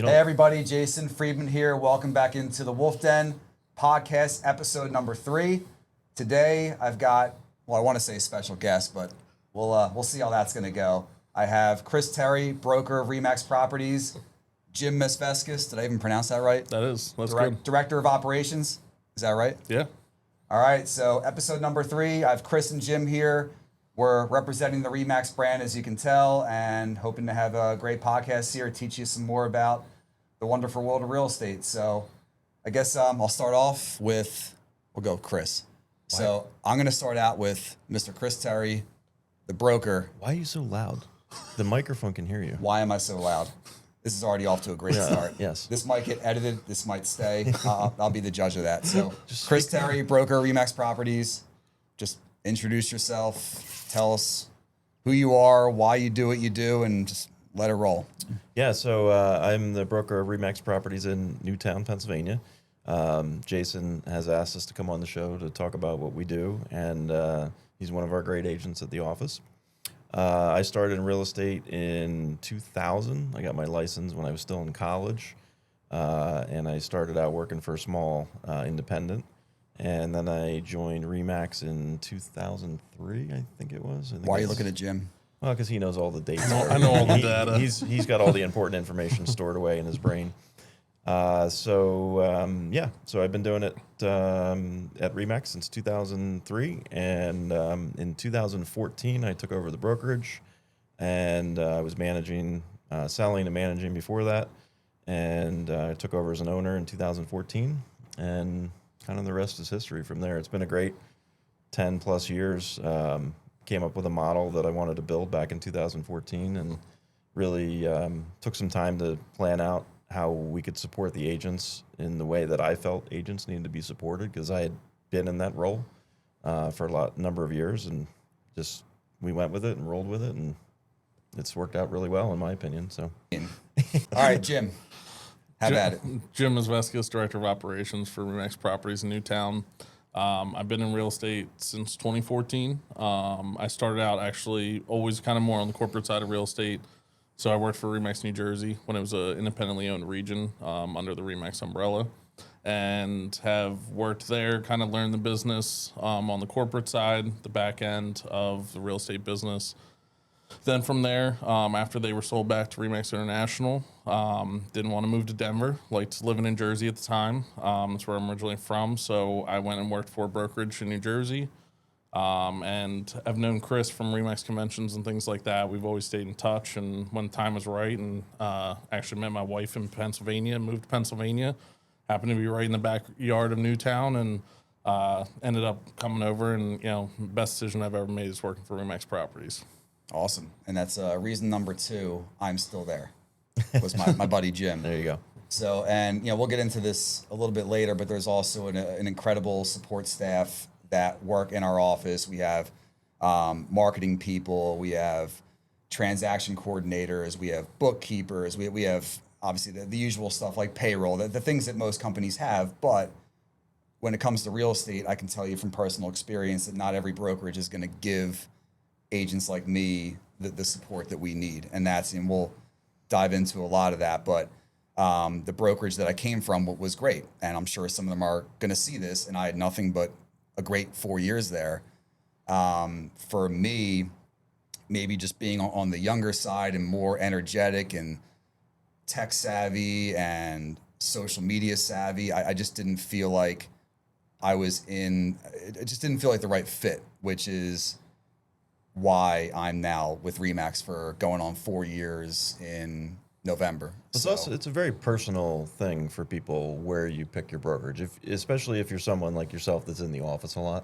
Hey everybody, Jason Freedman here. Welcome back into the Wolf Den Podcast, episode number 3. Today I've got, I want to say special guest, but we'll see how that's going to go. I have Chris Terry, broker of RE/MAX Properties, Jim Mesveskes. Did I even pronounce that right? That is. That's good. Director of Operations. Is that right? Yeah. All right, so episode number 3. I have Chris and Jim here. We're representing the RE/MAX brand, as you can tell, and hoping to have a great podcast here, teach you some more about the wonderful world of real estate. So I guess I'll start off with, we'll go with Chris. Why? So I'm going to start out with Mr. Chris Terry, the broker. Why are you so loud? The microphone can hear you. Why am I so loud? This is already off to a great start. Yes. This might get edited. This might stay. I'll be the judge of that. So Chris Terry, broker, RE/MAX Properties. Just introduce yourself. Tell us who you are, why you do what you do, and just let it roll. Yeah, so I'm the broker of RE/MAX Properties in Newtown, Pennsylvania. Jason has asked us to come on the show to talk about what we do, and he's one of our great agents at the office. I started in real estate in 2000. I got my license when I was still in college, and I started out working for a small independent. And then I joined RE/MAX in 2003, I think it was. Why are you looking at Jim? Well, because he knows all the dates. I know all the data. He's got all the important information stored away in his brain. So I've been doing it at RE/MAX since 2003. And in 2014, I took over the brokerage. And I was selling and managing before that. And I took over as an owner in 2014. And kind of the rest is history from there. It's been a great 10 plus years. Came up with a model that I wanted to build back in 2014 and really took some time to plan out how we could support the agents in the way that I felt agents needed to be supported, because I had been in that role for a number of years, and just we went with it and rolled with it, and it's worked out really well in my opinion. So, all right, Jim. Have at it. Jim Mesveskas, Director of Operations for RE/MAX Properties in Newtown. I've been in real estate since 2014. I started out actually always kind of more on the corporate side of real estate. So I worked for RE/MAX New Jersey when it was an independently owned region under the RE/MAX umbrella, and have worked there, kind of learned the business on the corporate side, the back end of the real estate business. Then from there, after they were sold back to RE/MAX International, didn't want to move to Denver, liked living in Jersey at the time. That's where I'm originally from. So I went and worked for a brokerage in New Jersey. And I've known Chris from RE/MAX conventions and things like that. We've always stayed in touch. And when the time was right, and actually met my wife in Pennsylvania, moved to Pennsylvania, happened to be right in the backyard of Newtown, and ended up coming over. And, best decision I've ever made is working for RE/MAX Properties. Awesome. And that's reason number 2, I'm still there, was my buddy Jim. there you go. So, and, we'll get into this a little bit later, but there's also an incredible support staff that work in our office. We have marketing people, we have transaction coordinators, we have bookkeepers, we have obviously the usual stuff like payroll, the things that most companies have. But when it comes to real estate, I can tell you from personal experience that not every brokerage is going to give agents like me the support that we need. And we'll dive into a lot of that. But the brokerage that I came from was great. And I'm sure some of them are going to see this. And I had nothing but a great 4 years there. For me, maybe just being on the younger side and more energetic and tech savvy and social media savvy, I just didn't feel like it just didn't feel like the right fit, which is why I'm now with RE/MAX for going on 4 years in November. It's a very personal thing for people where you pick your brokerage, especially if you're someone like yourself that's in the office a lot.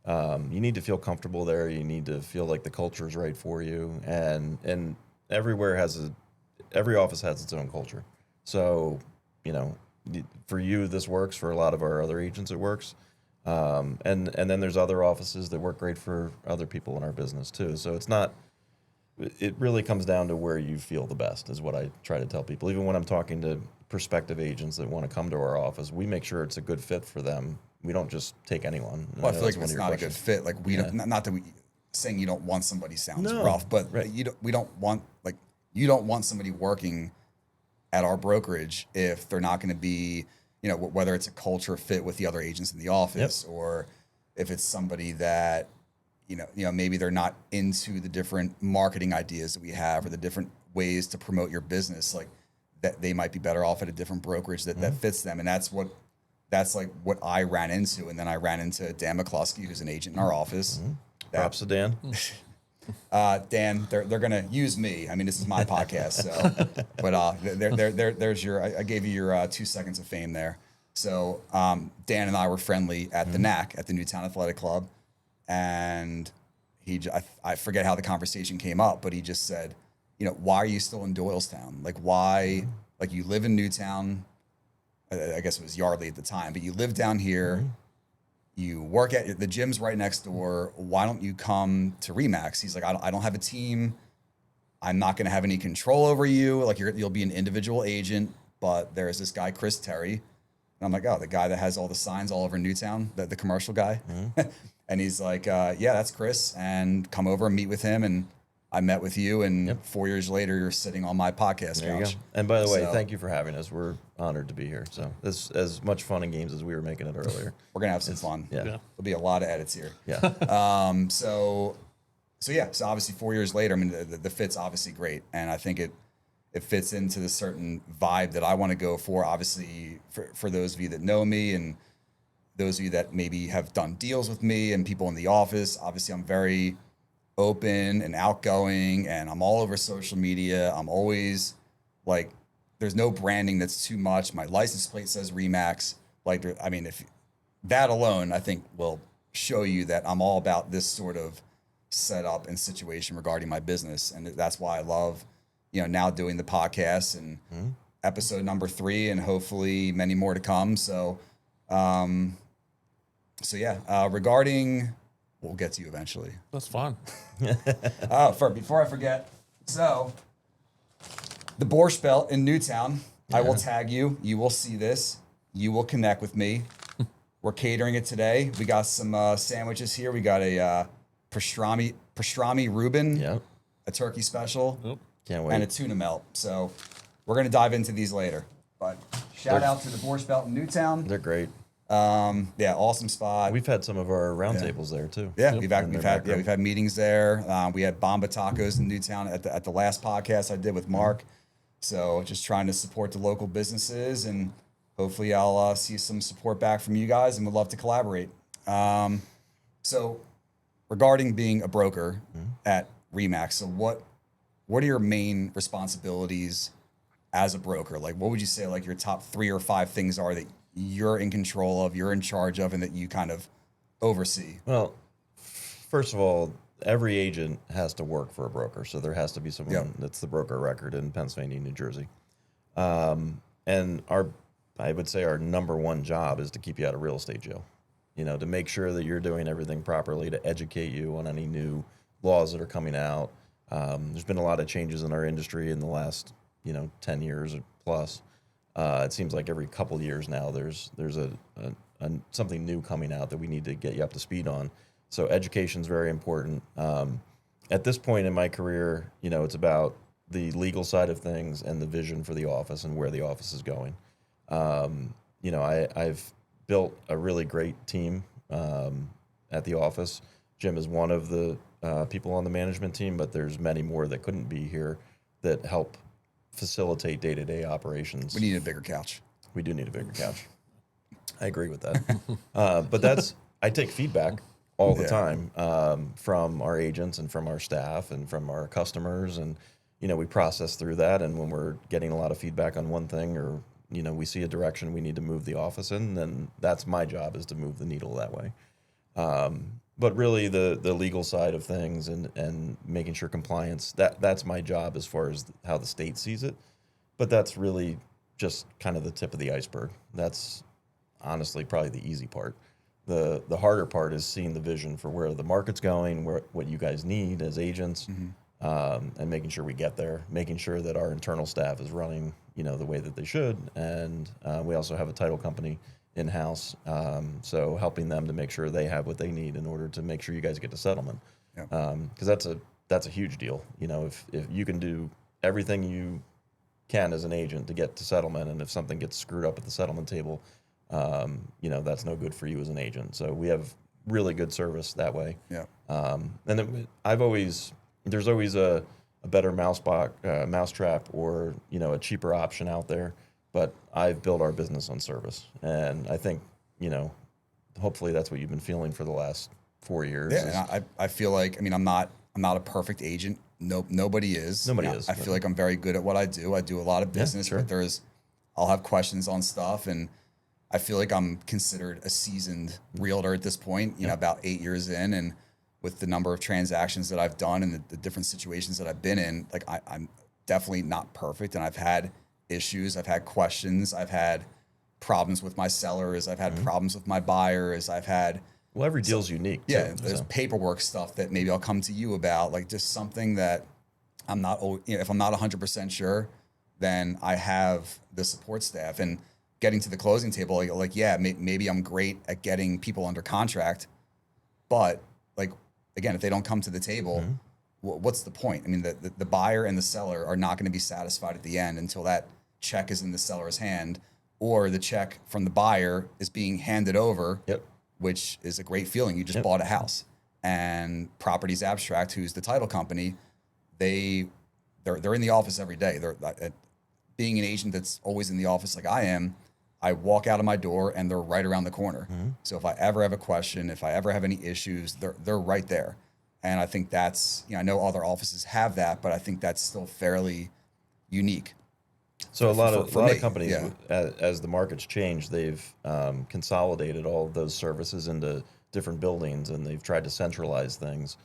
You need to feel comfortable there. You need to feel like the culture is right for you, and every office has its own culture. So, for you this works. For a lot of our other agents, it works. And then there's other offices that work great for other people in our business too. So it really comes down to where you feel the best, is what I try to tell people. Even when I'm talking to prospective agents that want to come to our office, we make sure it's a good fit for them. We don't just take anyone. Well, I feel like it's not a good fit. Like not that saying you don't want somebody sounds rough, but right. You don't want somebody working at our brokerage if they're not going to be, you know, whether it's a culture fit with the other agents in the office, or if it's somebody that, you know, maybe they're not into the different marketing ideas that we have or the different ways to promote your business, like that they might be better off at a different brokerage that fits them. And that's like what I ran into. And then I ran into Dan McCluskey, who's an agent in our office. Props to Dan. Dan, they're gonna use me. I mean, this is my podcast, so. But there's your. I gave you your 2 seconds of fame there. So Dan and I were friendly at the NAC at the Newtown Athletic Club, and I forget how the conversation came up, but he just said, you know, why are you still in Doylestown? Like, why? Like, you live in Newtown. I guess it was Yardley at the time, but you live down here. You work at the gym's right next door. Why don't you come to Remax? He's like, I don't have a team. I'm not going to have any control over you. Like, you'll be an individual agent, but there's this guy, Chris Terry. And I'm like, oh, the guy that has all the signs all over Newtown, the commercial guy. And he's like, yeah, that's Chris. And come over and meet with him. And I met with you, and 4 years later, you're sitting on my podcast There couch. you go. And by the way, thank you for having us. We're honored to be here. So this as much fun and games as we were making it earlier. We're gonna have some fun. Yeah. There'll be a lot of edits here. Yeah. So obviously 4 years later, I mean, the fit's obviously great, and I think it fits into the certain vibe that I want to go for. Obviously, for those of you that know me, and those of you that maybe have done deals with me, and people in the office, obviously I'm very open and outgoing, and I'm all over social media. I'm always like, there's no branding that's too much. My license plate says Remax. Like, I mean, if that alone, I think will show you that I'm all about this sort of setup and situation regarding my business. And that's why I love, you know, now doing the podcast and episode number 3, and hopefully many more to come. So, regarding, we'll get to you eventually. That's fine. Before I forget, so the Borscht Belt in Newtown, I will tag you. You will see this. You will connect with me. We're catering it today. We got some sandwiches here. We got a pastrami Reuben, a turkey special, Can't wait. and a tuna melt. So we're going to dive into these later. But shout out to the Borscht Belt in Newtown. They're great. Awesome spot. We've had some of our roundtables there too. Yeah, we've had meetings there. We had Bomba Tacos in Newtown at the last podcast I did with Mark. So just trying to support the local businesses, and hopefully I'll see some support back from you guys, and would love to collaborate. So regarding being a broker at Remax, so what are your main responsibilities as a broker? Like, what would you say like your top 3 or 5 things are that you're in control of, you're in charge of, and that you kind of oversee? Well, first of all, every agent has to work for a broker, so there has to be someone that's the broker record in Pennsylvania, New Jersey. And I would say our number one job is to keep you out of real estate jail. You know, to make sure that you're doing everything properly, to educate you on any new laws that are coming out. There's been a lot of changes in our industry in the last, 10 years or plus. It seems like every couple of years now there's a something new coming out that we need to get you up to speed on. So education is very important. At this point in my career, it's about the legal side of things and the vision for the office and where the office is going. I've built a really great team at the office. Jim is one of the people on the management team, but there's many more that couldn't be here that help facilitate day-to-day operations. We need a bigger couch. We do need a bigger couch. I agree with that. But I take feedback all the time from our agents and from our staff and from our customers. And, we process through that. And when we're getting a lot of feedback on one thing, or, we see a direction we need to move the office in, then that's my job, is to move the needle that way. But really the legal side of things and making sure compliance, that's my job as far as how the state sees it. But that's really just kind of the tip of the iceberg. That's honestly probably the easy part. The harder part is seeing the vision for where the market's going, what you guys need as agents, and making sure we get there, making sure that our internal staff is running, the way that they should. And we also have a title company in-house, so helping them to make sure they have what they need in order to make sure you guys get to settlement. Because that's a huge deal. If you can do everything you can as an agent to get to settlement. And if something gets screwed up at the settlement table, that's no good for you as an agent. So we have really good service that way. Yeah. And then there's always a better mousetrap or, a cheaper option out there. But I've built our business on service. And I think, hopefully that's what you've been feeling for the last 4 years. Yeah, and I feel like, I'm not a perfect agent. Nobody is. Nobody is. I feel like I'm very good at what I do. I do a lot of business, sure. but I'll have questions on stuff, and I feel like I'm considered a seasoned realtor at this point, about 8 years in, and with the number of transactions that I've done and the different situations that I've been in, like I'm definitely not perfect, and I've had issues, I've had questions, I've had problems with my sellers, I've had problems with my buyers, I've had... Well, every deal's unique. Yeah, there's paperwork stuff that maybe I'll come to you about, like just something that I'm not, if I'm not 100% sure, then I have the support staff. And getting to the closing table, maybe I'm great at getting people under contract, but again, if they don't come to the table, what's the point? The buyer and the seller are not going to be satisfied at the end until that check is in the seller's hand, or the check from the buyer is being handed over. Yep. Which is a great feeling. You just bought a house, and Properties Abstract, who's the title company, they're in the office every day. Being an agent that's always in the office like I am, I walk out of my door and they're right around the corner. So if I ever have a question, if I ever have any issues, they're right there. And I think that's, I know other offices have that, but I think that's still fairly unique. So a lot of companies, as the market's changed, they've consolidated all of those services into different buildings, and they've tried to centralize things.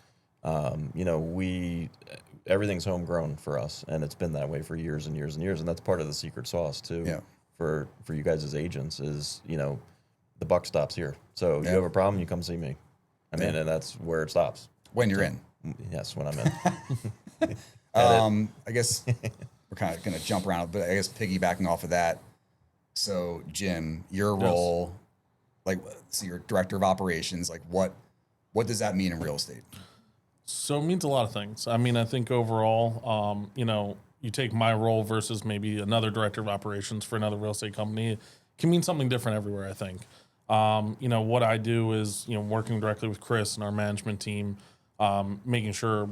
Everything's homegrown for us, and it's been that way for years and years and years, and that's part of the secret sauce too. Yeah. For you guys as agents is, the buck stops here. So you have a problem, you come see me. And that's where it stops. When you're in. Yes, when I'm in. I guess we're kind of going to jump around, but I guess piggybacking off of that. So Jim, your role, so you're director of operations, what does that mean in real estate? So it means a lot of things. I think overall, you take my role versus maybe another director of operations for another real estate company, it can mean something different everywhere, I think. What I do is, working directly with Chris and our management team, making sure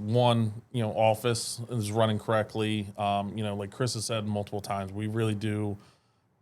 office is running correctly. Like Chris has said multiple times, we really do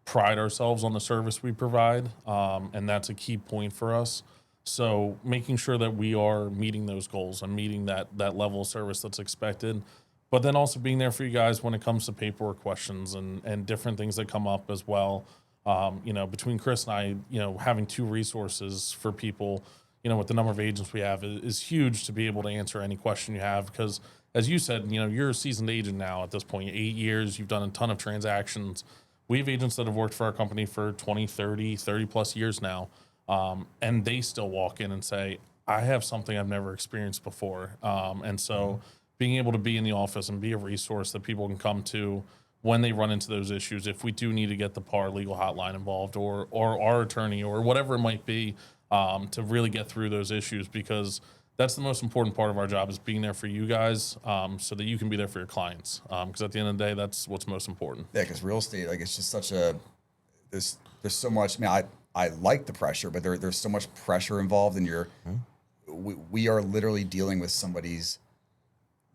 pride ourselves on the service we provide. And that's a key point for us. So making sure that we are meeting those goals and meeting that level of service that's expected, but then also being there for you guys when it comes to paperwork questions and different things that come up as well. Between Chris and I, having two resources for people, with the number of agents we have is huge to be able to answer any question you have. Because as you said, you're a seasoned agent now at this point, 8 years, you've done a ton of transactions. We have agents that have worked for our company for 20, 30 plus years now. And they still walk in and say, I have something I've never experienced before. And so being able to be in the office and be a resource that people can come to when they run into those issues, if we do need to get the PAR legal hotline involved or our attorney or whatever it might be, to really get through those issues, because that's the most important part of our job, is being there for you guys, so that you can be there for your clients. Because at the end of the day, that's what's most important. Yeah, because real estate, it's just such there's so much. I like the pressure, but there's so much pressure involved, and we are literally dealing with somebody's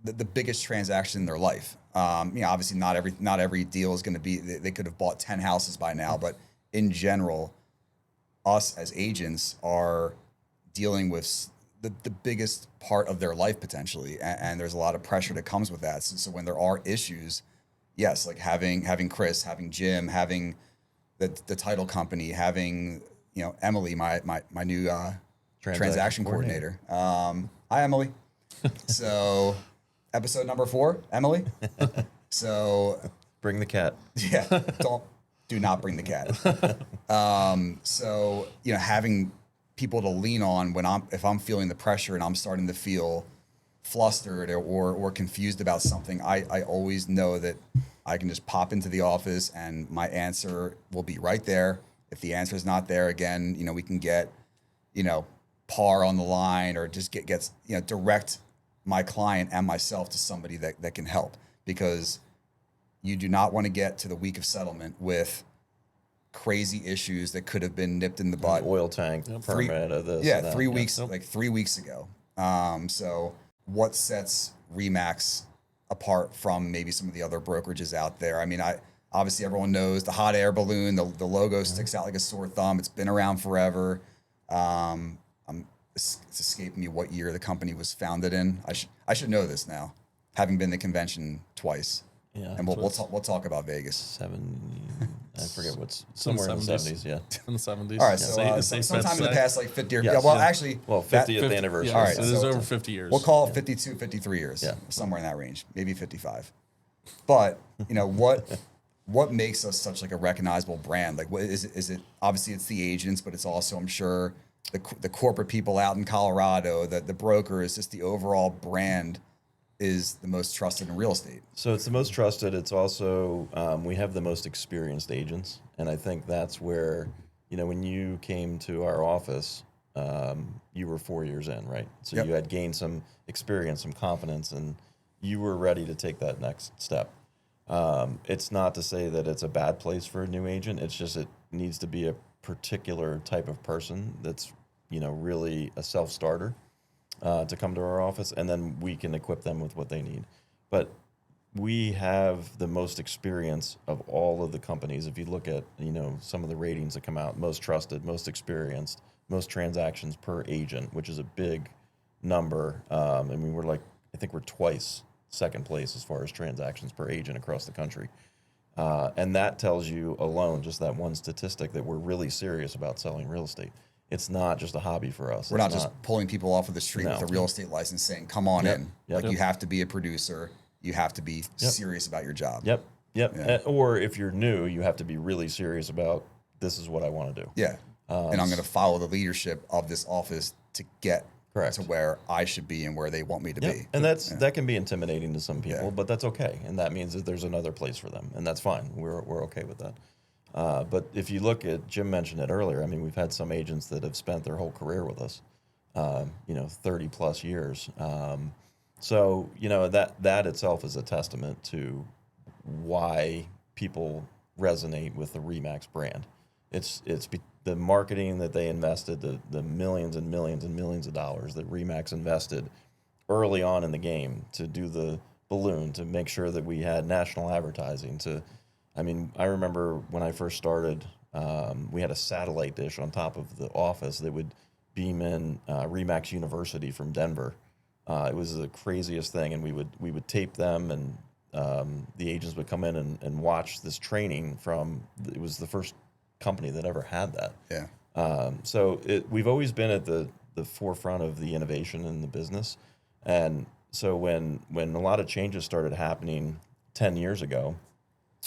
the biggest transaction in their life. Obviously not every deal is going to be, they could have bought 10 houses by now, but in general, us as agents are dealing with the biggest part of their life potentially, and there's a lot of pressure that comes with that. So when there are issues, yes, like having Chris, having Jim, having the title company, having Emily, my new transaction coordinator. Hi, Emily. So episode number 4, Emily. So bring the cat. Yeah, do not bring the cat. So having people to lean on if I'm feeling the pressure and I'm starting to feel flustered or confused about something, I always know that I can just pop into the office and my answer will be right there. If the answer is not there, again, we can get PAR on the line, or just get direct my client and myself to somebody that can help. Because you do not want to get to the week of settlement with crazy issues that could have been nipped in the bud. Oil tank permit of this. Yeah, and that. 3 weeks, like 3 weeks ago. So what sets RE/MAX apart from maybe some of the other brokerages out there? I mean, obviously everyone knows the hot air balloon, the logo sticks out like a sore thumb. It's been around forever. It's escaping me what year the company was founded in. I should know this now, having been to the convention twice. Yeah, and we'll talk about Vegas. I forget what's somewhere in the 70s. Yeah, in the 70s. All right, so sometime in the past, like 50 years. Yes, well, actually, 50th anniversary. Yeah, all right, it is over 50 years. We'll call it 52, 53 years. Yeah. Somewhere in that range, maybe 55. But what makes us such like a recognizable brand? Like, what is it? Is it obviously it's the agents, but it's also, I'm sure, the corporate people out in Colorado, the brokers, just the overall brand is the most trusted in real estate. So it's the most trusted. It's also, we have the most experienced agents. And I think that's where, when you came to our office, you were 4 years in, right? So Yep. you had gained some experience, some confidence, and you were ready to take that next step. It's not to say that it's a bad place for a new agent. It's just it needs to be a particular type of person that's, really a self-starter. To come to our office, and then we can equip them with what they need. But we have the most experience of all of the companies. If you look at, some of the ratings that come out, most trusted, most experienced, most transactions per agent, which is a big number. I mean, I think we're twice second place as far as transactions per agent across the country. And that tells you alone, just that one statistic, that we're really serious about selling real estate. It's not just a hobby for us. We're not just pulling people off of the street No. with a real estate license saying, come on in. Yep. Like, you have to be a producer. You have to be serious about your job. Yep. Yeah. Or if you're new, you have to be really serious about, this is what I want to do. Yeah. And I'm going to follow the leadership of this office to get Correct. to where I should be and where they want me to be. And that can be intimidating to some people, Yeah. but that's okay. And that means that there's another place for them, and that's fine. We're okay with that. But if you look at, Jim mentioned it earlier, I mean, we've had some agents that have spent their whole career with us, 30 plus years. So, that itself is a testament to why people resonate with the RE/MAX brand. It's the marketing that they invested, the millions and millions and millions of dollars that RE/MAX invested early on in the game to do the balloon, to make sure that we had national advertising. I remember when I first started, we had a satellite dish on top of the office that would beam in RE/MAX University from Denver. It was the craziest thing, and we would tape them, and the agents would come in and watch this training it was the first company that ever had that. Yeah. So we've always been at the forefront of the innovation in the business. And so when a lot of changes started happening 10 years ago,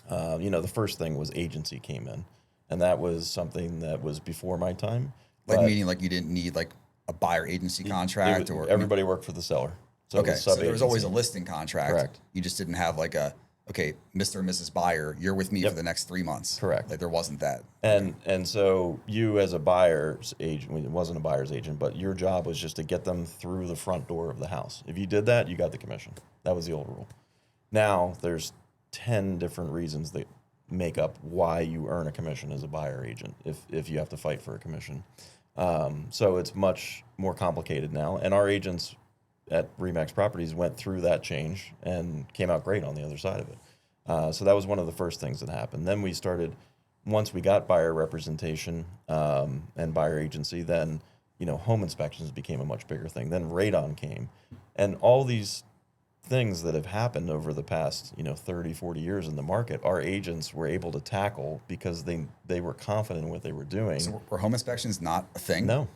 the first thing was agency came in. And that was something that was before my time. Meaning like you didn't need like a buyer agency contract or everybody worked for the seller. So okay, so there was always a sub-agency. listing contract. Correct. You just didn't have like okay, Mr. and Mrs. Buyer, you're with me for the next 3 months. Correct. Like there wasn't that. And so you as a buyer's agent, it wasn't a buyer's agent, but your job was just to get them through the front door of the house. If you did that, you got the commission. That was the old rule. Now there's 10 different reasons that make up why you earn a commission as a buyer agent if you have to fight for a commission. So it's much more complicated now. And our agents at RE/MAX Properties went through that change and came out great on the other side of it. So that was one of the first things that happened. Then we started, once we got buyer representation and buyer agency, then home inspections became a much bigger thing. Then radon came. And all these things that have happened over the past 30, 40 years in the market, our agents were able to tackle because they were confident in what they were doing. So were home inspections not a thing? No.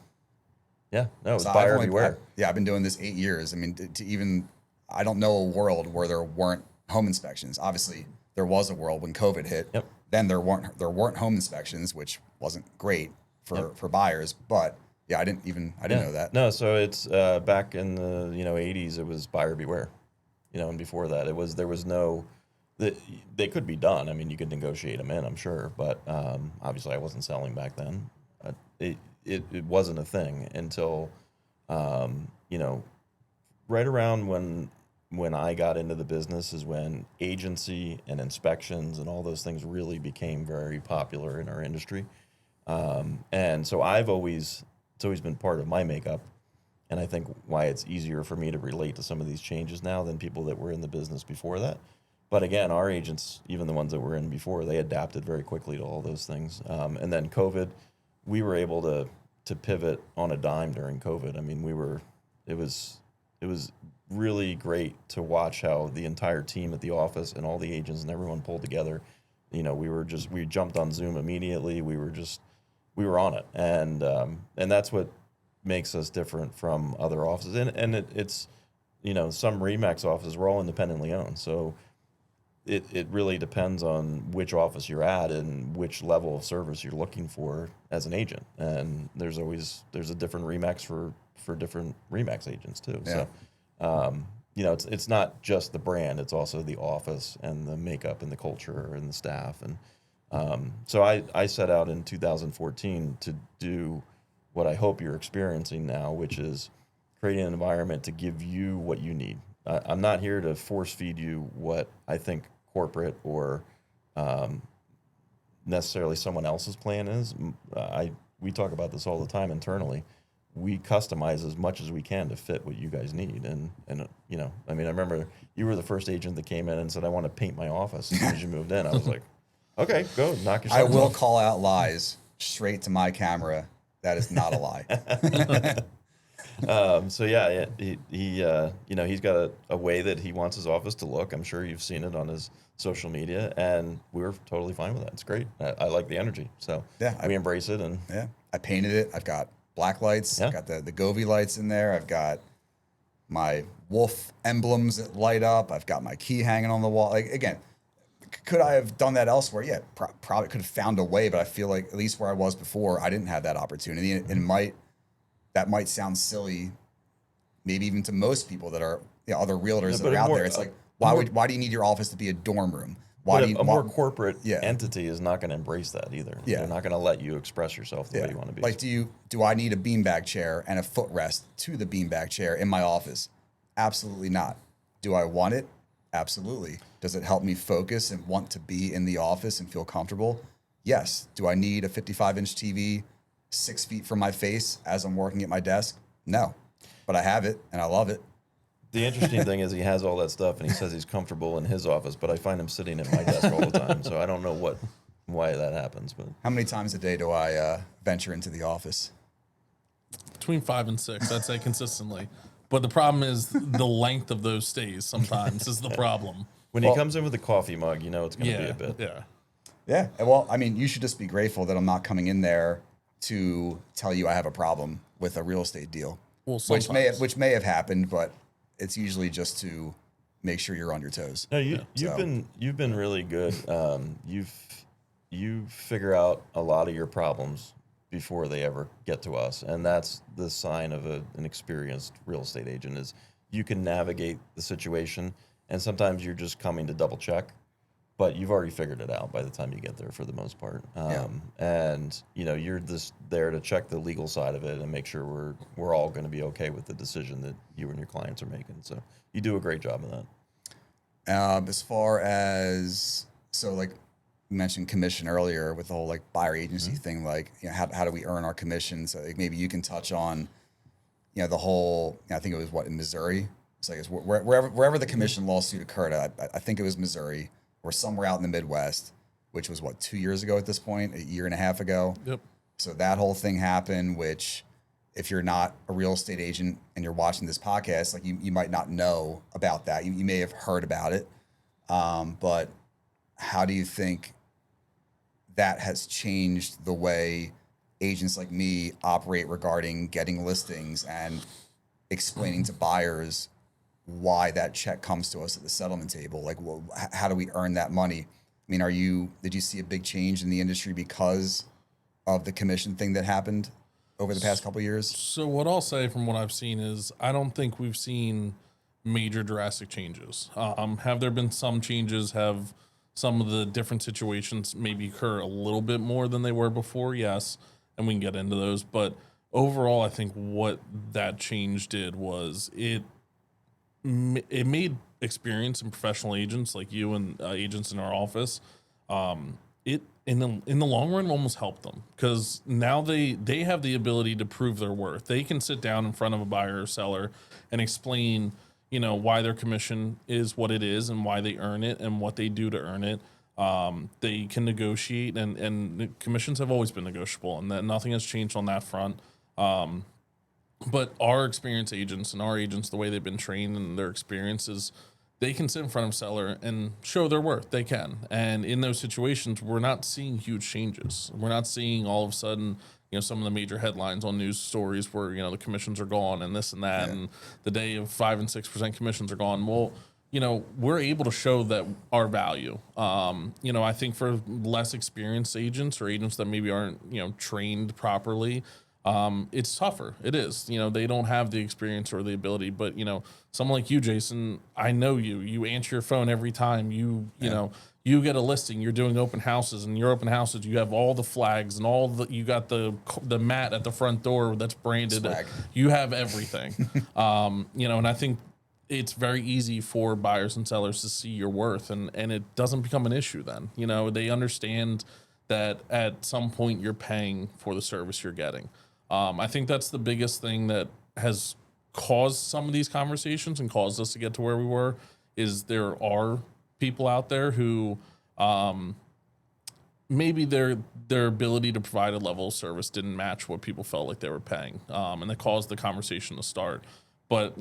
Yeah, no, it was So buyer beware. I've been doing this 8 years. I mean, I don't know a world where there weren't home inspections. Obviously, there was a world when COVID hit. Yep. Then there weren't home inspections, which wasn't great for buyers. But yeah, I didn't know that. No, so it's back in the 80s, it was buyer beware. And before that, there was no. They could be done. I mean, you could negotiate them in, I'm sure, but obviously, I wasn't selling back then. It wasn't a thing until, right around when when I got into the business is when agency and inspections and all those things really became very popular in our industry. And so it's always been part of my makeup. And I think why it's easier for me to relate to some of these changes now than people that were in the business before that. But again, our agents, even the ones that were in before, they adapted very quickly to all those things. And then COVID, we were able to pivot on a dime during COVID. I mean, it was really great to watch how the entire team at the office and all the agents and everyone pulled together. You know, we jumped on Zoom immediately. We were on it. And that's what makes us different from other offices. And it's, you know, some RE/MAX offices were all independently owned. So it really depends on which office you're at and which level of service you're looking for as an agent. And there's a different RE/MAX for different RE/MAX agents too. Yeah. So, you know, it's not just the brand, it's also the office and the makeup and the culture and the staff. And so I set out in 2014 to do what I hope you're experiencing now, which is creating an environment to give you what you need. I'm not here to force feed you what I think corporate or necessarily someone else's plan is. We talk about this all the time internally. We customize as much as we can to fit what you guys need. And you know, I mean, I remember you were the first agent that came in and said, I want to paint my office as soon as you moved in. I was like, okay, go knock yourself I will off. call out lies straight to my camera. That is not a lie. So yeah, he you know, he's got a way that he wants his office to look. I'm sure you've seen it on his social media, and we're totally fine with that. It's great. I like the energy. So yeah, we embrace it. And yeah, I painted it. I've got black lights. I've got the Govee lights in there. I've got my wolf emblems that light up. I've got my key hanging on the wall. Like, again, could I have done that elsewhere? Yeah, probably could have found a way, but I feel like at least where I was before, I didn't have that opportunity. And that might sound silly, maybe even to most people that are, you know, other realtors that are out there. It's like, why do you need your office to be a dorm room? A more corporate entity is not going to embrace that either. Yeah. They're not going to let you express yourself the way you want to be. Like, do I need a beanbag chair and a footrest to the beanbag chair in my office? Absolutely not. Do I want it? Absolutely. Does it help me focus and want to be in the office and feel comfortable? Yes. Do I need a 55-inch TV 6 feet from my face as I'm working at my desk? No. But I have it and I love it. The interesting thing is he has all that stuff and he says he's comfortable in his office, but I find him sitting at my desk all the time. So I don't know why that happens. But how many times a day do I venture into the office? Between 5 and 6, I'd say consistently. But the problem is the length of those stays sometimes is the problem. When he comes in with a coffee mug, you know it's going to be a bit. Yeah. Yeah. Well, I mean, you should just be grateful that I'm not coming in there to tell you I have a problem with a real estate deal. Well, which may have happened, but it's usually just to make sure you're on your toes. No, you've been really good. You figure out a lot of your problems before they ever get to us, and that's the sign of an experienced real estate agent is you can navigate the situation, and sometimes you're just coming to double check, but you've already figured it out by the time you get there for the most part. And you know, you're just there to check the legal side of it and make sure we're all going to be okay with the decision that you and your clients are making. So you do a great job of that. As far as, so like you mentioned commission earlier with the whole like buyer agency thing, like, you know, how do we earn our commission? So like maybe you can touch on, you know, the whole, I think it was in Missouri. So I guess wherever the commission lawsuit occurred, I think it was Missouri or somewhere out in the Midwest, which was 2 years ago at this point, a year and a half ago. Yep. So that whole thing happened, which if you're not a real estate agent and you're watching this podcast, like you might not know about that. You may have heard about it. But how do you think that has changed the way agents like me operate regarding getting listings and explaining to buyers why that check comes to us at the settlement table? Like, well, how do we earn that money? I mean, did you see a big change in the industry because of the commission thing that happened over the past couple of years? So what I'll say from what I've seen is I don't think we've seen major drastic changes. Have there been some changes? Have some of the different situations maybe occur a little bit more than they were before? Yes. And we can get into those. But overall, I think what that change did was it made experienced and professional agents like you and agents in our office, it in the long run almost helped them, because now they have the ability to prove their worth. They can sit down in front of a buyer or seller and explain, why their commission is what it is and why they earn it and what they do to earn it. They can negotiate, and the commissions have always been negotiable, and that nothing has changed on that front. But our experienced agents and our agents, the way they've been trained and their experiences, they can sit in front of a seller and show their worth. They can. And in those situations, we're not seeing huge changes. We're not seeing all of a sudden, some of the major headlines on news stories where, the commissions are gone and this and that, and the day of 5 and 6% commissions are gone. Well, we're able to show that our value. I think for less experienced agents or agents that maybe aren't, trained properly, it's tougher. It is, they don't have the experience or the ability, but, someone like you, Jason, I know you answer your phone every time you you get a listing, you're doing open houses, and your open houses, you have all the flags and you got the mat at the front door that's branded. Swag. You have everything. And I think it's very easy for buyers and sellers to see your worth, and it doesn't become an issue then. They understand that at some point you're paying for the service you're getting. I think that's the biggest thing that has caused some of these conversations and caused us to get to where we were, is there are people out there who maybe their ability to provide a level of service didn't match what people felt like they were paying, and that caused the conversation to start. But,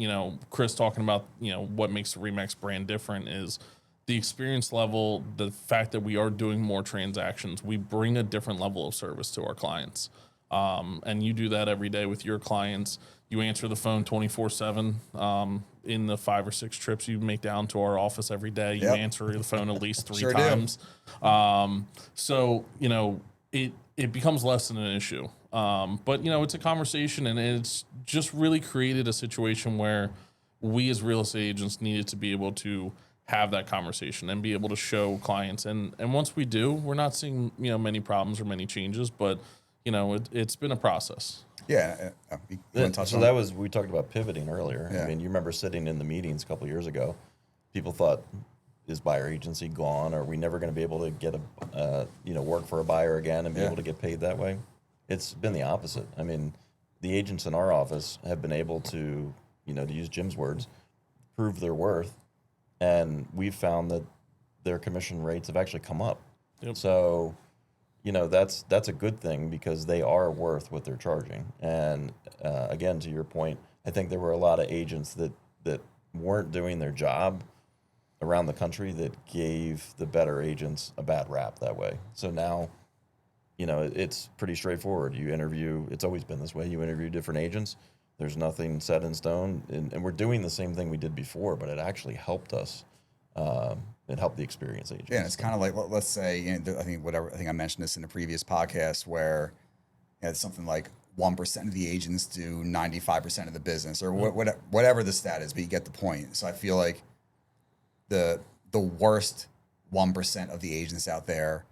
Chris talking about, what makes the RE/MAX brand different is the experience level, the fact that we are doing more transactions. We bring a different level of service to our clients. And you do that every day with your clients. You answer the phone 24/7. In the 5 or 6 trips you make down to our office every day, you answer the phone at least 3 times. So, it becomes less than an issue. But, it's a conversation, and it's just really created a situation where we as real estate agents needed to be able to have that conversation and be able to show clients. And once we do, we're not seeing, many problems or many changes, but, it's been a process. Yeah. We talked about pivoting earlier. Yeah. I mean, you remember sitting in the meetings a couple of years ago, people thought, is buyer agency gone? Are we never going to be able to get work for a buyer again and be able to get paid that way? It's been the opposite. I mean, the agents in our office have been able to, to use Jim's words, prove their worth. And we've found that their commission rates have actually come up. Yep. So, that's a good thing, because they are worth what they're charging. And again, to your point, I think there were a lot of agents that weren't doing their job around the country that gave the better agents a bad rap that way. So now, it's pretty straightforward. You interview, it's always been this way. You interview different agents. There's nothing set in stone. And we're doing the same thing we did before, but it actually helped us. It helped the experienced agents. Yeah, and it's kind of like, let's say, I think I mentioned this in a previous podcast, where it's something like 1% of the agents do 95% of the business, or whatever the stat is, but you get the point. So I feel like the worst 1% of the agents out there,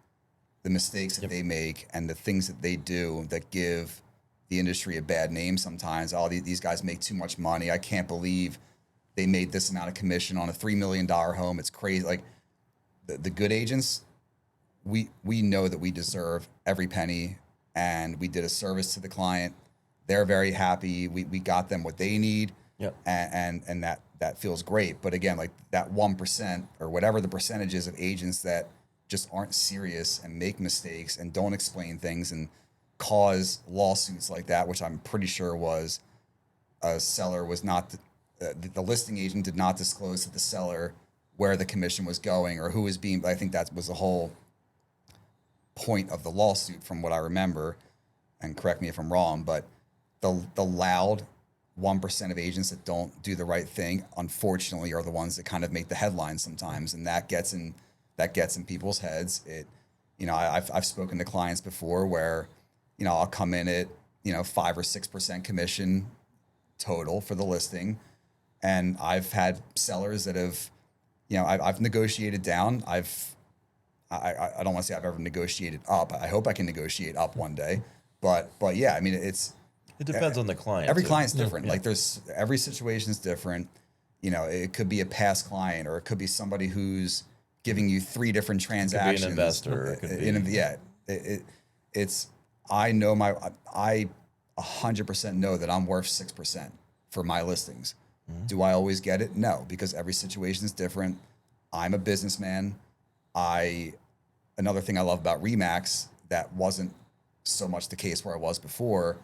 the mistakes that they make and the things that they do that give the industry a bad name sometimes. These guys make too much money. I can't believe they made this amount of commission on a $3 million home. It's crazy. Like the good agents, we know that we deserve every penny, and we did a service to the client. They're very happy. We got them what they need. Yep. And that feels great. But again, like that 1% or whatever the percentage is of agents that just aren't serious and make mistakes and don't explain things and cause lawsuits like that, which I'm pretty sure was a seller was not the listing agent did not disclose to the seller where the commission was going or who was being. I think that was the whole point of the lawsuit, from what I remember. And correct me if I'm wrong, but the loud 1% of agents that don't do the right thing, unfortunately, are the ones that kind of make the headlines sometimes, and that gets in people's heads. I've spoken to clients before where, I'll come in at 5 or 6% commission total for the listing. And I've had sellers that have, I've negotiated down. I don't want to say I've ever negotiated up. I hope I can negotiate up one day. But yeah, I mean, it depends on the client. Every client's different. Yeah. Like every situation is different. it could be a past client, or it could be somebody who's giving you 3 different transactions. It could be an investor. It could be. I 100% know that I'm worth 6% for my listings. Do I always get it? No, because every situation is different. I'm a businessman. Another thing I love about RE/MAX that wasn't so much the case where I was before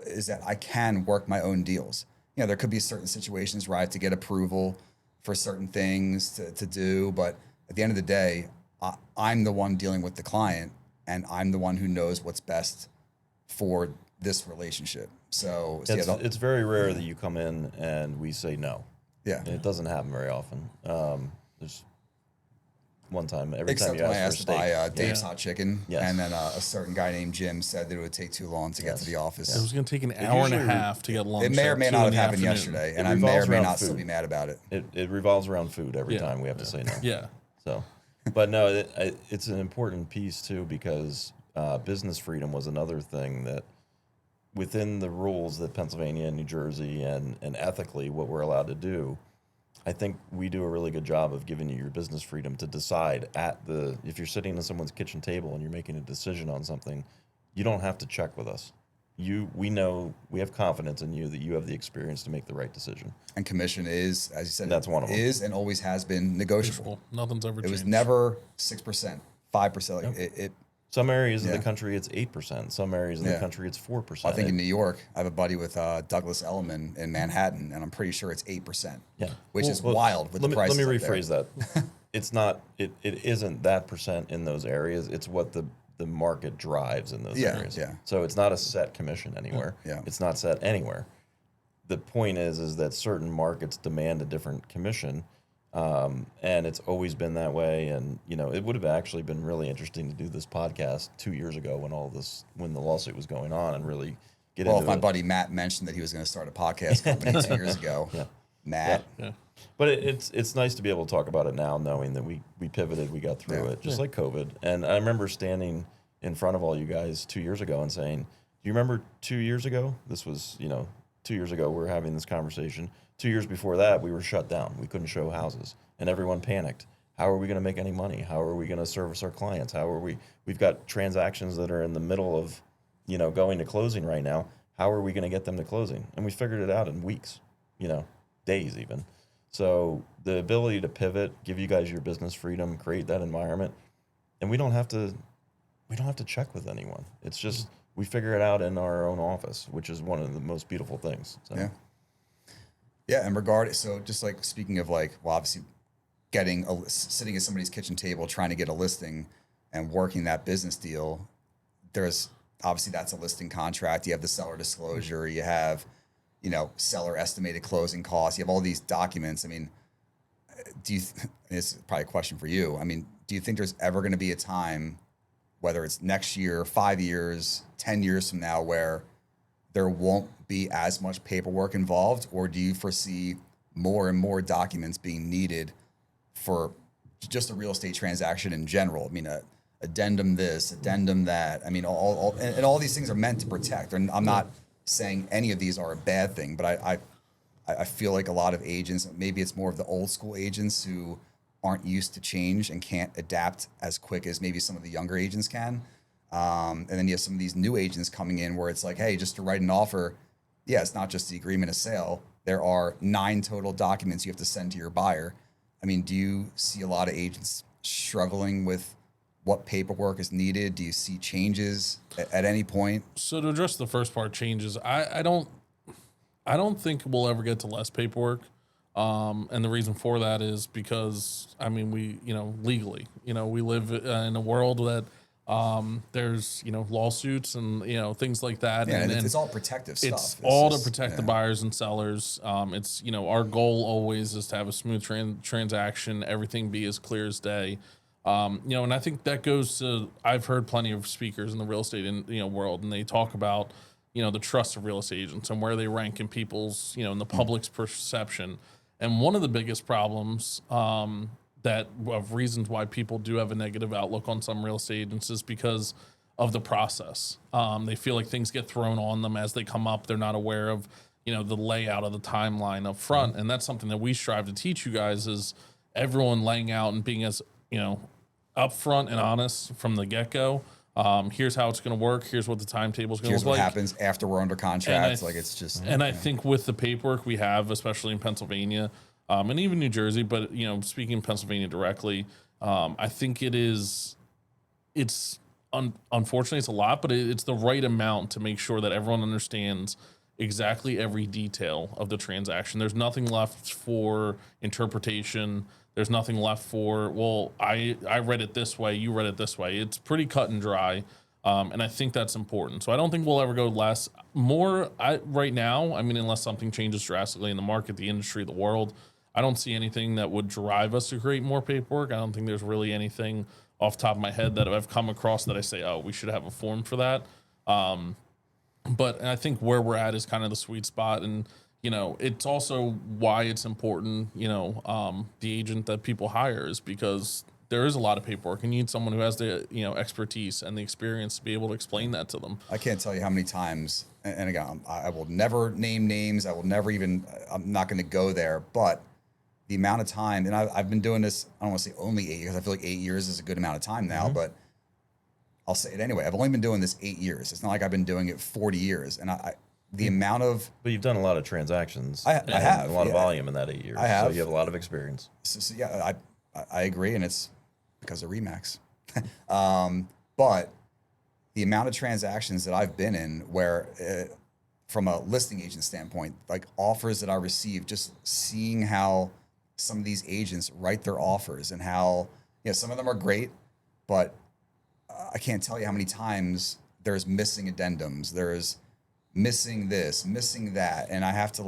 is that I can work my own deals. There could be certain situations where I have to get approval for certain things to do, but at the end of the day, I'm the one dealing with the client, and I'm the one who knows what's best for this relationship. So it's very rare that you come in and we say no. Yeah. And it doesn't happen very often. There's one time Except time you when I ask asked for to steak. buy Dave's Hot Chicken, Yes. and then a certain guy named Jim said that it would take too long to get to the office. It was going to take an hour and a half to get lunch. It may or at may 2 not in have the happened afternoon. yesterday, It and I may or revolves may around not still food. be mad about it. It revolves around food every time we have to say no. Yeah. So, but no, it's an important piece too, because business freedom was another thing that within the rules that Pennsylvania and New Jersey and ethically what we're allowed to do, I think we do a really good job of giving you your business freedom to decide if you're sitting at someone's kitchen table and you're making a decision on something, you don't have to check with us. We know, we have confidence in you that you have the experience to make the right decision. And commission is, as you said, That's one of them. is and always has been negotiable. Nothing's ever changed. It was never 6%, 5%. Like Some areas of the country it's 8%. Some areas of the country it's 4%. I think in New York, I have a buddy with Douglas Elliman in Manhattan, and I'm pretty sure it's 8%. Yeah, which is wild with the prices. Let me rephrase that. It's not. It isn't that percent in those areas. It's what the market drives in those areas. Yeah. So it's not a set commission anywhere. Yeah. It's not set anywhere. The point is that certain markets demand a different commission. And it's always been that way. And, it would have actually been really interesting to do this podcast 2 years ago when the lawsuit was going on and really get into it. Well, if my buddy Matt mentioned that he was going to start a podcast company 2 years ago, Matt. Yeah. But it's nice to be able to talk about it now, knowing that we pivoted, we got through it, just like COVID. And I remember standing in front of all you guys 2 years ago and saying, do you remember 2 years ago? This was, 2 years ago, we were having this conversation. 2 years before that, we were shut down. We couldn't show houses, and everyone panicked. How are we going to make any money? How are we going to service our clients? We've got transactions that are in the middle of, going to closing right now. How are we going to get them to closing? And we figured it out in weeks, days even. So the ability to pivot, give you guys your business freedom, create that environment, and we don't have to check with anyone. It's just we figure it out in our own office, which is one of the most beautiful things. So. Yeah, and so just like speaking of obviously sitting at somebody's kitchen table trying to get a listing and working that business deal, there's obviously that's a listing contract. You have the seller disclosure. You have, seller estimated closing costs. You have all these documents. I mean, this is probably a question for you. I mean, do you think there's ever going to be a time, whether it's next year, 5 years, 10 years from now, where there won't be as much paperwork involved, or do you foresee more and more documents being needed for just a real estate transaction in general? I mean, addendum this, addendum that. I mean, all these things are meant to protect. And I'm not saying any of these are a bad thing, but I feel like a lot of agents, maybe it's more of the old school agents who aren't used to change and can't adapt as quick as maybe some of the younger agents can. And then you have some of these new agents coming in where it's like, hey, just to write an offer, it's not just the agreement of sale. There are 9 total documents you have to send to your buyer. I mean, do you see a lot of agents struggling with what paperwork is needed? Do you see changes at any point? So to address the first part, changes, I don't think we'll ever get to less paperwork. And the reason for that is because, I mean, we, legally, we live in a world that there's, lawsuits and, things like that. Yeah, and it's all protective stuff. It's all to protect the buyers and sellers. It's, our goal always is to have a smooth transaction, everything be as clear as day. And I think that goes to, I've heard plenty of speakers in the real estate world, and they talk about, the trust of real estate agents and where they rank in people's, in the public's perception. And one of the biggest problems, of reasons why people do have a negative outlook on some real estate agents is because of the process. They feel like things get thrown on them as they come up. They're not aware of, the layout of the timeline up front. And that's something that we strive to teach you guys is everyone laying out and being as, upfront and honest from the get-go. Here's how it's going to work. Here's what the timetable is going to Here's look what like. happens after we're under contract. It's just. And I think with the paperwork we have, especially in Pennsylvania, and even New Jersey, but speaking Pennsylvania directly, I think unfortunately it's a lot, but it's the right amount to make sure that everyone understands exactly every detail of the transaction. There's nothing left for interpretation. There's nothing left for, well, I read it this way, you read it this way. It's pretty cut and dry, and I think that's important. So I don't think we'll ever go less. Right now, unless something changes drastically in the market, the industry, the world, I don't see anything that would drive us to create more paperwork. I don't think there's really anything off the top of my head that I've come across that I say, oh, we should have a form for that. But I think where we're at is kind of the sweet spot. And, it's also why it's important, the agent that people hire is because there is a lot of paperwork and you need someone who has the, expertise and the experience to be able to explain that to them. I can't tell you how many times, and again, I will never name names. I'm not going to go there, but the amount of time, and I've been doing this, I don't want to say only 8 years. I feel like 8 years is a good amount of time now, but I'll say it anyway. I've only been doing this 8 years. It's not like I've been doing it 40 years. And the amount of... But you've done a lot of transactions. I have. A lot of volume in that 8 years. I have. So you have a lot of experience. So yeah, I agree, and it's because of RE/MAX. But the amount of transactions that I've been in where, from a listing agent standpoint, like offers that I receive, just seeing how some of these agents write their offers and how, some of them are great, but I can't tell you how many times there's missing addendums, there's missing this, missing that, and I have to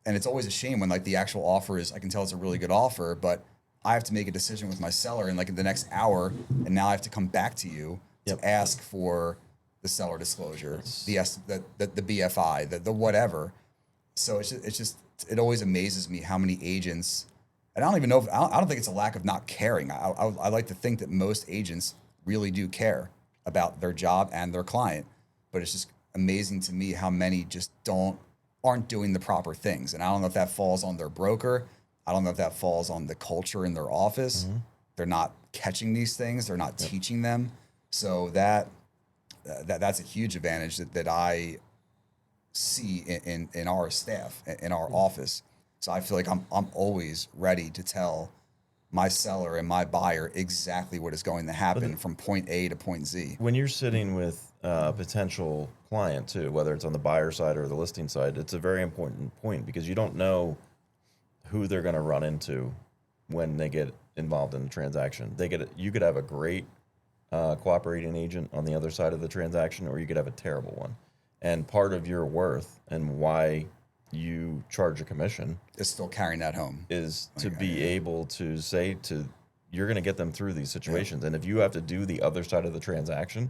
and it's always a shame when the actual offer is, I can tell it's a really good offer, but I have to make a decision with my seller in the next hour, and now I have to come back to you to ask for the seller disclosure, the BFI, the whatever. So it always amazes me how many agents, and I don't even know I don't think it's a lack of not caring. I like to think that most agents really do care about their job and their client, but it's just amazing to me how many just aren't doing the proper things. And I don't know if that falls on their broker. I don't know if that falls on the culture in their office. They're not catching these things. They're not teaching them. So that's a huge advantage that I see in our staff, in our office. So I feel like I'm always ready to tell my seller and my buyer exactly what is going to happen from point A to point Z. When you're sitting with a potential client too, whether it's on the buyer side or the listing side, it's a very important point because you don't know who they're going to run into when they get involved in the transaction. You could have a great cooperating agent on the other side of the transaction, or you could have a terrible one. And part of your worth and why you charge a commission is still carrying that home, is to be able to say you're going to get them through these situations. And if you have to do the other side of the transaction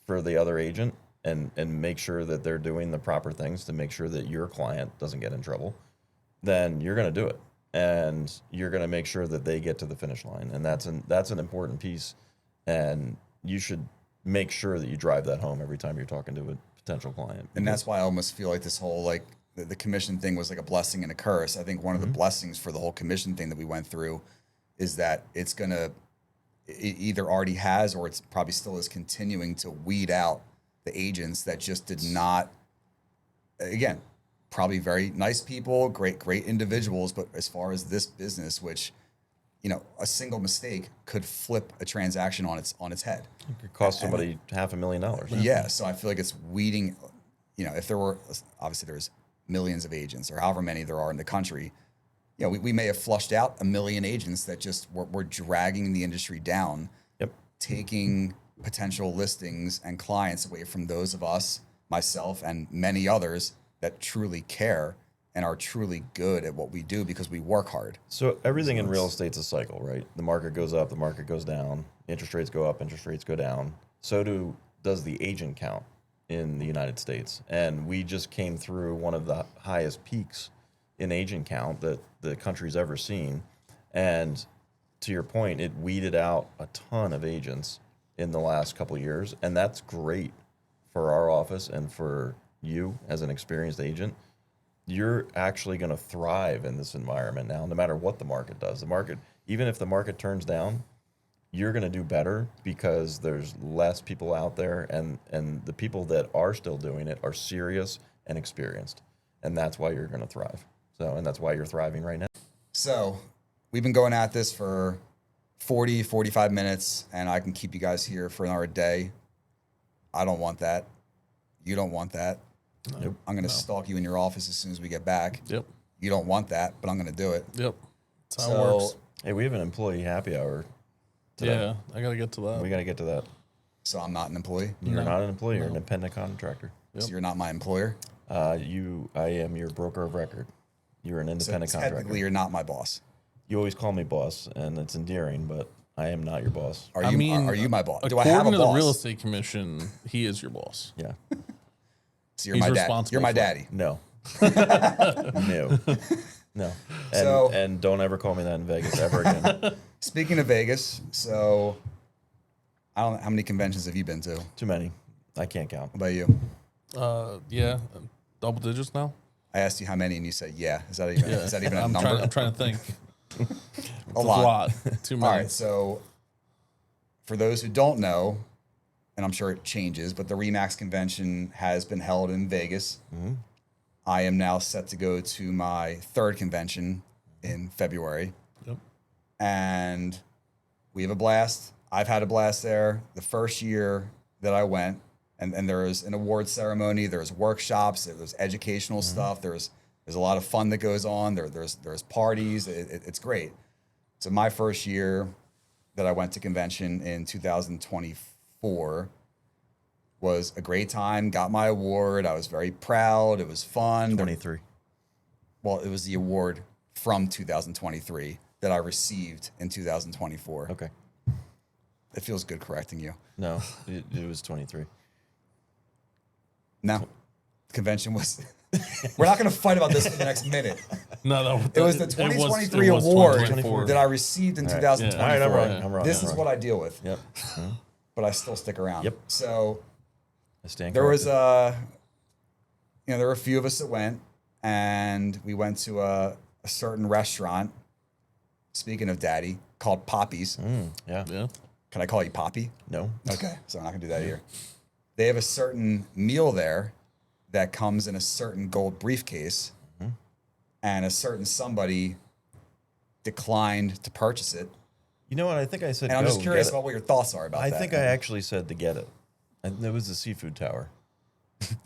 for the other agent and make sure that they're doing the proper things to make sure that your client doesn't get in trouble, then you're going to do it. And you're going to make sure that they get to the finish line. And that's an important piece. And you should make sure that you drive that home every time you're talking to a potential client. And that's why I almost feel like this whole the commission thing was like a blessing and a curse. I think one of the blessings for the whole commission thing that we went through is that it either already has, or it's probably still is continuing to weed out the agents that just did not, again, probably very nice people, great individuals, but as far as this business, which, a single mistake could flip a transaction on its head. It could cost somebody $500,000. Yeah. So I feel like it's weeding, if there were, obviously there's millions of agents or however many there are in the country, we may have flushed out 1 million agents that just were dragging the industry down, taking potential listings and clients away from those of us, myself, and many others that truly care and are truly good at what we do because we work hard. So everything in real estate's a cycle, right? The market goes up, the market goes down, interest rates go up, interest rates go down. So does the agent count in the United States. And we just came through one of the highest peaks in agent count that the country's ever seen. And to your point, it weeded out a ton of agents in the last couple of years. And that's great for our office and for you as an experienced agent. you're actually going to thrive in this environment now, no matter what the market does. The market, even if the market turns down, you're going to do better because there's less people out there, and the people that are still doing it are serious and experienced, and that's why you're going to thrive. So, and that's why you're thriving right now. So we've been going at this for 40, 45 minutes, and I can keep you guys here for another day. I don't want that. You don't want that. Nope. I'm going to stalk you in your office as soon as we get back. Yep. You don't want that, but I'm going to do it. Yep. That's how it works. Hey, we have an employee happy hour today. Yeah, I got to get to that. We got to get to that. So I'm not an employee. You're not an employee. You're an independent contractor. Yep. So you're not my employer. I am your broker of record. You're an independent so contractor. technically, you're not my boss. You always call me boss, and it's endearing, but I am not your boss. Are you my boss? Do I According have a to the boss? real estate commission, he is your boss. Yeah. So you're He's my dad. responsible You're my for it. daddy. No. No. And, and don't ever call me that in Vegas ever again. Speaking of Vegas, so I don't know, how many conventions have you been to? Too many. I can't count. What about you? Yeah, double digits now. I asked you how many, and you said, "Yeah." Is that even a I'm number? I'm trying to think. a lot. Too many. All right. So, for those who don't know, and I'm sure it changes, but the RE/MAX convention has been held in Vegas. Mm-hmm. I am now set to go to my third convention in February, Yep. and we have a blast. I've had a blast there. The first year that I went, and there was an award ceremony, there's workshops, there's educational stuff, there's a lot of fun that goes on. There's parties. It's great. So my first year that I went to convention in 2024 was a great time. Got my award. I was very proud. It was fun. 23. Well, it was the award from 2023 that I received in 2024. Okay. It feels good correcting you. No, it was 23. No, the convention was. We're not going to fight about this for the next minute. No. It was the 2023 it was award 2024. that I received in All right. 2024. All right, I'm wrong. I'm wrong. This I'm is wrong. what I deal with. Yep. But I still stick around. Yep. So I stand there was corrected. there were a few of us that went, and we went to a certain restaurant. Speaking of daddy, called Poppy's. Yeah. Yeah. Can I call you Poppy? No. Okay, so I'm not gonna do that here. They have a certain meal there that comes in a certain gold briefcase, and a certain somebody declined to purchase it. You know what? I think I said And I'm go, just curious get it. about what your thoughts are about I that. think I actually said to get it. And it was the seafood tower.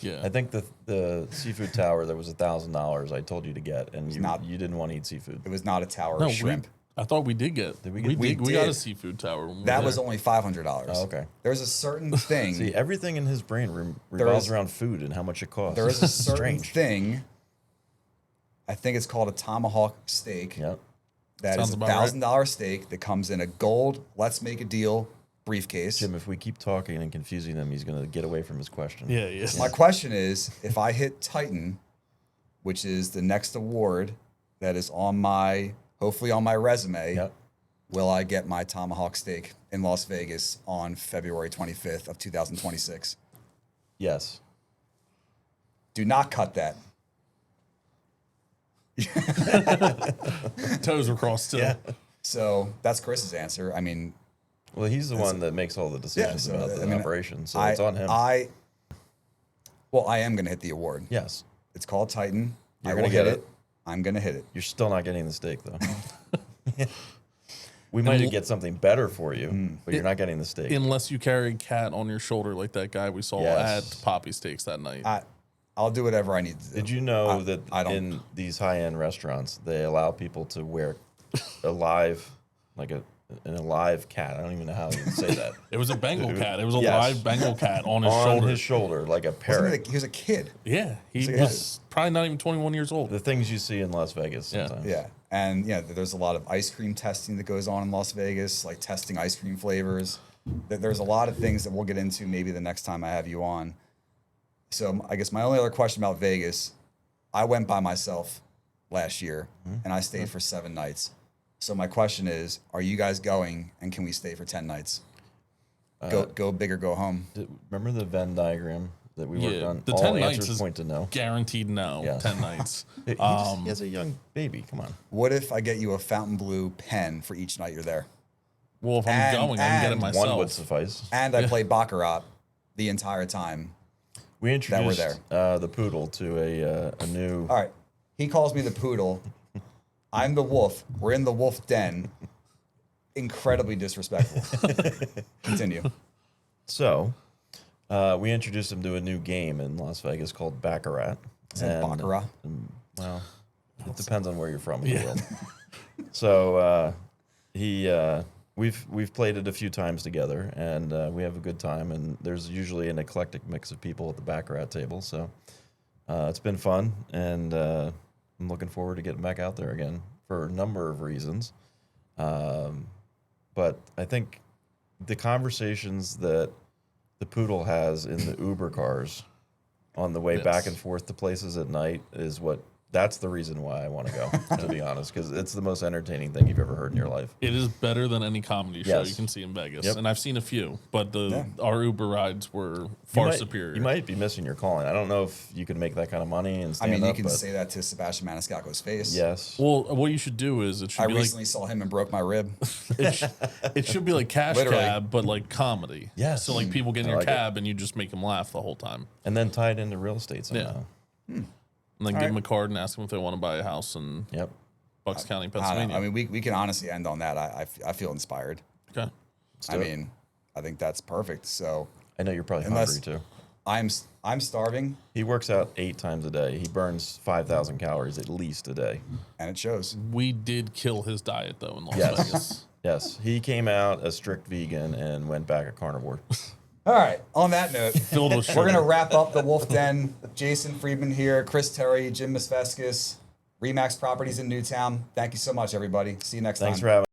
Yeah. I think the seafood tower that was $1,000 I told you to get, and you didn't want to eat seafood. It was not a tower No, of shrimp. I thought we did get. Did we we get- did. We We got a did. seafood tower. When we That were was there. only $500. Oh, okay. There's a certain thing. See, everything in his brain revolves is- around food and how much it costs. There is a certain Strange. thing. I think it's called a tomahawk steak. Yep. That is Sounds a about right. $1,000 steak that comes in a gold let's make a deal briefcase. Jim, if we keep talking and confusing him, he's going to get away from his question. Yeah. Yeah. My question is, if I hit Titan, which is the next award that is hopefully on my resume, Yep. will I get my tomahawk steak in Las Vegas on February 25th of 2026? Yes. Do not cut that. Toes were crossed still. Yeah. So that's Chris's answer. I mean, Well, he's the one that makes all the decisions so, about the I mean, operation, so it's on him. I am going to hit the award. Yes. It's called Titan. You're I will gonna get hit it? I'm going to hit it. You're still not getting the steak, though. We might get something better for you, but you're not getting the steak. Unless you carry a cat on your shoulder like that guy we saw Yes. at Poppy Steaks that night. I'll do whatever I need to do. Did you know that I don't- in these high-end restaurants, they allow people to wear a live cat? I don't even know how you say that. It was a Bengal cat. It was a Yes. live Bengal cat on his On shoulder. his shoulder, like a parrot. He was a kid. Yeah, he So, yeah. was probably not even 21 years old. The things you see in Las Vegas Yeah. sometimes. Yeah. And there's a lot of ice cream testing that goes on in Las Vegas, like testing ice cream flavors. There's a lot of things that we'll get into maybe the next time I have you on. So I guess my only other question about Vegas, I went by myself last year and I stayed for 7 nights. So my question is, are you guys going and can we stay for 10 nights? Go big or go home. Remember the Venn diagram that we worked on. The All 10 nights answers is point to no. guaranteed no. Yeah. 10 nights. He has a young baby. Come on. What if I get you a fountain blue pen for each night you're there? Well, if I'm going, I can get it myself. One would suffice. And I play baccarat the entire time. We introduced there. The poodle to a new. All right. He calls me the poodle. I'm the wolf. We're in the wolf den. Incredibly disrespectful. Continue. So, we introduced him to a new game in Las Vegas called Baccarat. Is it baccarat? Well, it depends on where you're from in the world. So, we've played it a few times together, and we have a good time. And there's usually an eclectic mix of people at the Baccarat table. So, it's been fun, and I'm looking forward to getting back out there again for a number of reasons. But I think the conversations that the poodle has in the Uber cars on the way back and forth to places at night is that's the reason why I want to go, to be honest, because it's the most entertaining thing you've ever heard in your life. It is better than any comedy show Yes. you can see in Vegas. Yep. And I've seen a few, but our Uber rides were far superior. You might be missing your calling. I don't know if you can make that kind of money and stand You up, can but say that to Sebastian Maniscalco's face. yes. Well, what you should do is I recently saw him and broke my rib. it should be like Cash Literally. Cab, but like comedy. Yes. So like people get in I your like it. cab and you just make them laugh the whole time. And then tied into real estate somehow. And then give them a card and ask them if they want to buy a house in Yep. Bucks County, I don't Pennsylvania. know. We can honestly end on that. I feel inspired. Okay. do it. I think that's perfect. So I know you're probably Unless- hungry too. I'm starving, He works out 8 times a day. He burns 5,000 calories at least a day. and it shows. We did kill his diet though in Las Yes. Vegas. Yes, he came out a strict vegan and went back a carnivore. All right. On that note, Filled with sugar. we're gonna wrap up the Wolf Den. Jason Freedman here, Chris Terry, Jim Mesveskes, Remax Properties in Newtown. Thank you so much, everybody. See you next time. Thanks for having